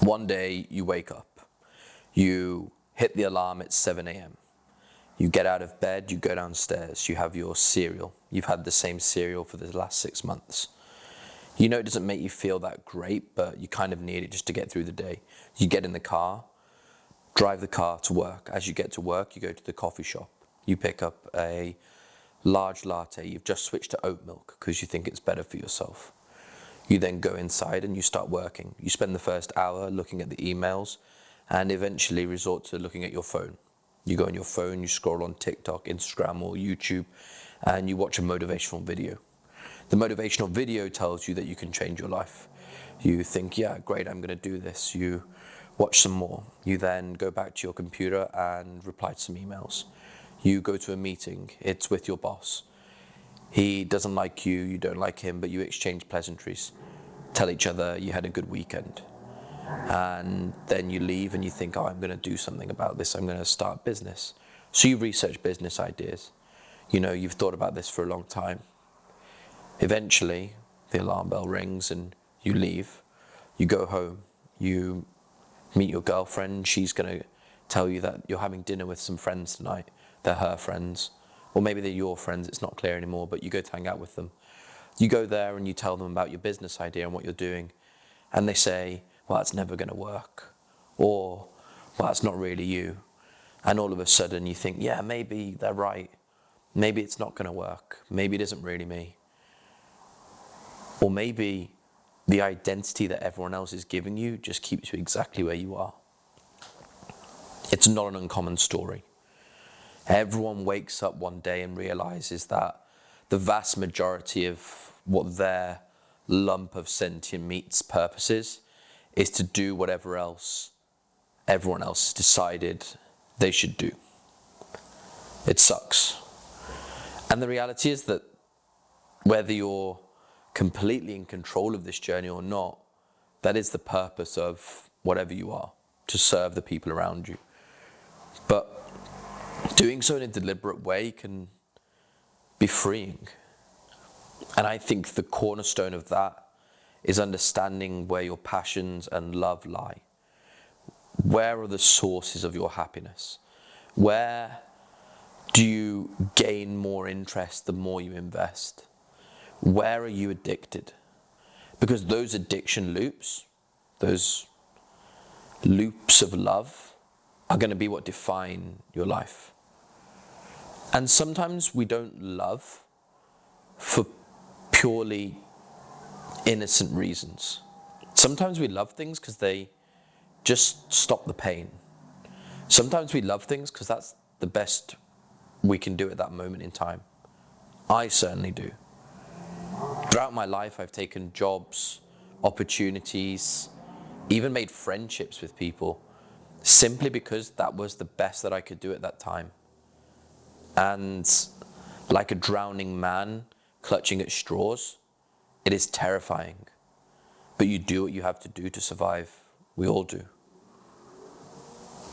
One day you wake up, you hit the alarm at 7 a.m. You get out of bed, you go downstairs, you have your cereal. You've had the same cereal for the last 6 months. You know it doesn't make you feel that great, but you kind of need it just to get through the day. You get in the car, drive the car to work. As you get to work, you go to the coffee shop. You pick up a large latte. You've just switched to oat milk because you think it's better for yourself. You then go inside and you start working. You spend the first hour looking at the emails and eventually resort to looking at your phone. You go on your phone, you scroll on TikTok, Instagram or YouTube, and you watch a motivational video. The motivational video tells you that you can change your life. You think, yeah, great, I'm going to do this. You watch some more. You then go back to your computer and reply to some emails. You go to a meeting. It's with your boss. He doesn't like you, you don't like him, but you exchange pleasantries. Tell each other you had a good weekend. And then you leave and you think, oh, I'm going to do something about this. I'm going to start business. So you research business ideas. You know, you've thought about this for a long time. Eventually, the alarm bell rings and you leave. You go home. You meet your girlfriend. She's going to tell you that you're having dinner with some friends tonight. They're her friends. Or maybe they're your friends, it's not clear anymore, but you go to hang out with them. You go there and you tell them about your business idea and what you're doing. And they say, well, that's never going to work. Or, well, that's not really you. And all of a sudden you think, yeah, maybe they're right. Maybe it's not going to work. Maybe it isn't really me. Or maybe the identity that everyone else is giving you just keeps you exactly where you are. It's not an uncommon story. Everyone wakes up one day and realizes that the vast majority of what their lump of sentient meat's purpose is to do whatever else everyone else has decided they should do. It sucks. And the reality is that whether you're completely in control of this journey or not, that is the purpose of whatever you are, to serve the people around you. But doing so in a deliberate way can be freeing. And I think the cornerstone of that is understanding where your passions and love lie. Where are the sources of your happiness? Where do you gain more interest the more you invest? Where are you addicted? Because those addiction loops, those loops of love, are going to be what define your life. And sometimes we don't love for purely innocent reasons. Sometimes we love things because they just stop the pain. Sometimes we love things because that's the best we can do at that moment in time. I certainly do. Throughout my life, I've taken jobs, opportunities, even made friendships with people simply because that was the best that I could do at that time. And like a drowning man clutching at straws, it is terrifying. But you do what you have to do to survive. We all do.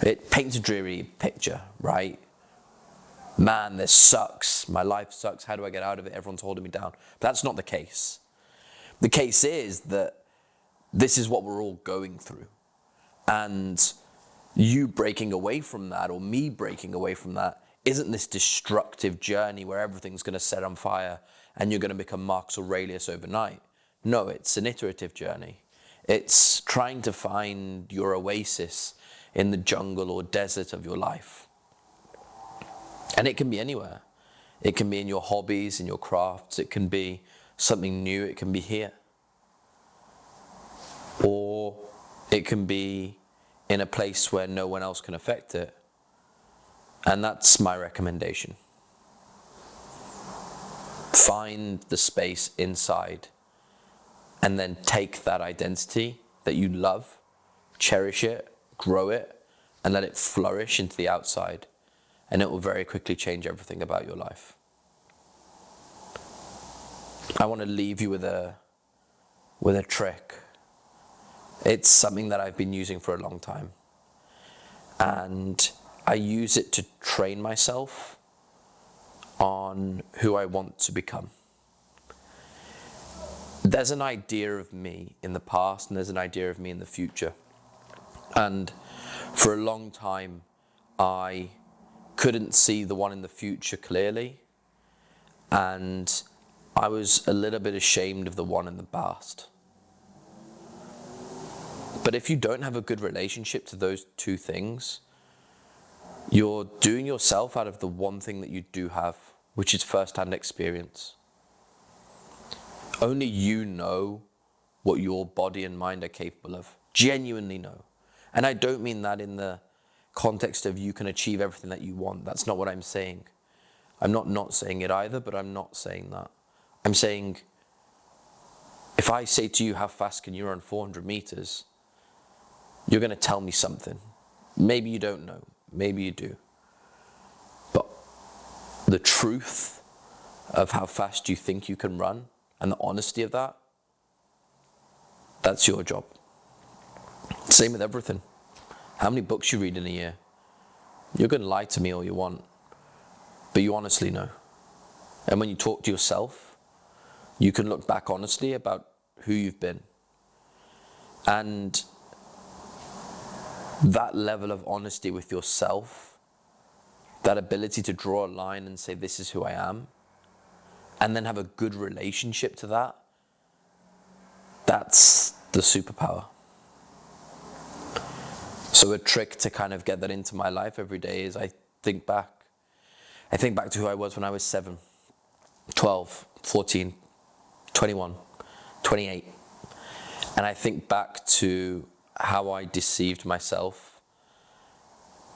It paints a dreary picture, right? Man, this sucks. My life sucks. How do I get out of it? Everyone's holding me down. But that's not the case. The case is that this is what we're all going through. And you breaking away from that, or me breaking away from that, isn't this destructive journey where everything's going to set on fire and you're going to become Marcus Aurelius overnight. No, it's an iterative journey. It's trying to find your oasis in the jungle or desert of your life. And it can be anywhere. It can be in your hobbies, in your crafts. It can be something new. It can be here. Or it can be in a place where no one else can affect it. And that's my recommendation. Find the space inside and then take that identity that you love, cherish it, grow it, and let it flourish into the outside. And it will very quickly change everything about your life. I want to leave you with a trick. It's something that I've been using for a long time. And I use it to train myself on who I want to become. There's an idea of me in the past and there's an idea of me in the future. And for a long time, I couldn't see the one in the future clearly. And I was a little bit ashamed of the one in the past. But if you don't have a good relationship to those two things, you're doing yourself out of the one thing that you do have, which is first-hand experience. Only you know what your body and mind are capable of. Genuinely know. And I don't mean that in the context of you can achieve everything that you want. That's not what I'm saying. I'm not saying it either, but I'm not saying that. I'm saying, if I say to you, how fast can you run 400 meters? You're going to tell me something. Maybe you don't know. Maybe you do. But the truth of how fast you think you can run and the honesty of that, that's your job. Same with everything. How many books you read in a year? You're going to lie to me all you want, but you honestly know. And when you talk to yourself, you can look back honestly about who you've been. And that level of honesty with yourself, that ability to draw a line and say, this is who I am, and then have a good relationship to that, that's the superpower. So a trick to kind of get that into my life every day is I think back to who I was when I was 7, 12, 14, 21, 28. And I think back to how I deceived myself.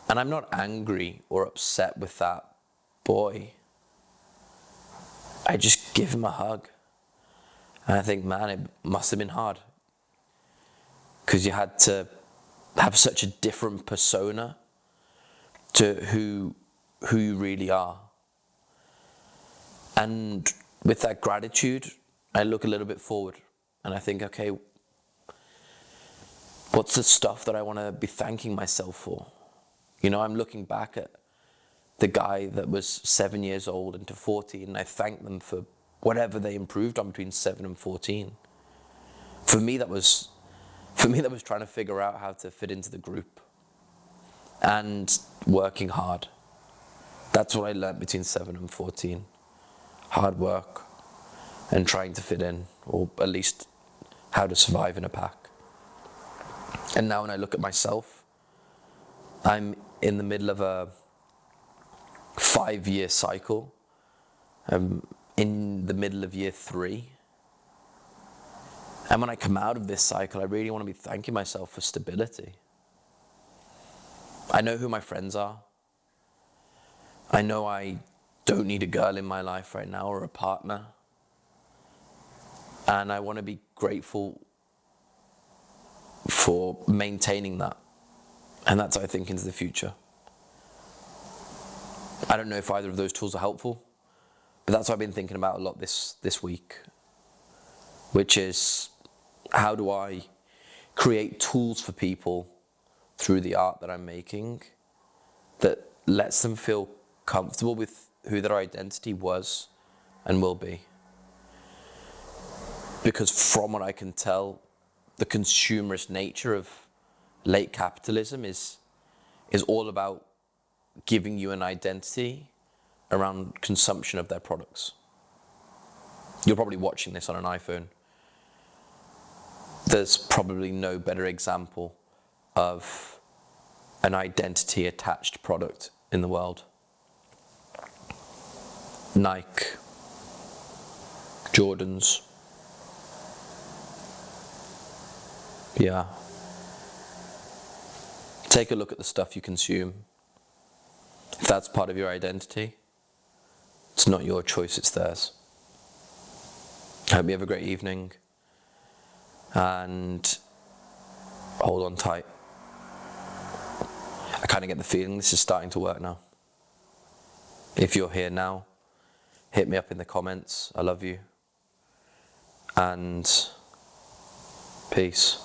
And I'm not angry or upset with that boy. I just give him a hug. And I think, man, it must have been hard. Because you had to have such a different persona to who you really are. And with that gratitude, I look a little bit forward. And I think, okay, what's the stuff that I want to be thanking myself for? You know, I'm looking back at the guy that was 7 years old into 14, and I thank them for whatever they improved on between 7 and 14. For me, that was trying to figure out how to fit into the group and working hard. That's what I learned between 7 and 14. Hard work and trying to fit in, or at least how to survive in a pack. And now when I look at myself, I'm in the middle of a 5-year cycle. I'm in the middle of year 3. And when I come out of this cycle, I really want to be thanking myself for stability. I know who my friends are. I know I don't need a girl in my life right now or a partner. And I want to be grateful for maintaining that. And that's how I think into the future. I don't know if either of those tools are helpful, but that's what I've been thinking about a lot this week, which is, how do I create tools for people through the art that I'm making that lets them feel comfortable with who their identity was and will be? Because from what I can tell, the consumerist nature of late capitalism is all about giving you an identity around consumption of their products. You're probably watching this on an iPhone. There's probably no better example of an identity attached product in the world. Nike, Jordans. Yeah. Take a look at the stuff you consume. If that's part of your identity, it's not your choice, it's theirs. I hope you have a great evening, and hold on tight. I kind of get the feeling this is starting to work now. If you're here now, hit me up in the comments. I love you. And peace.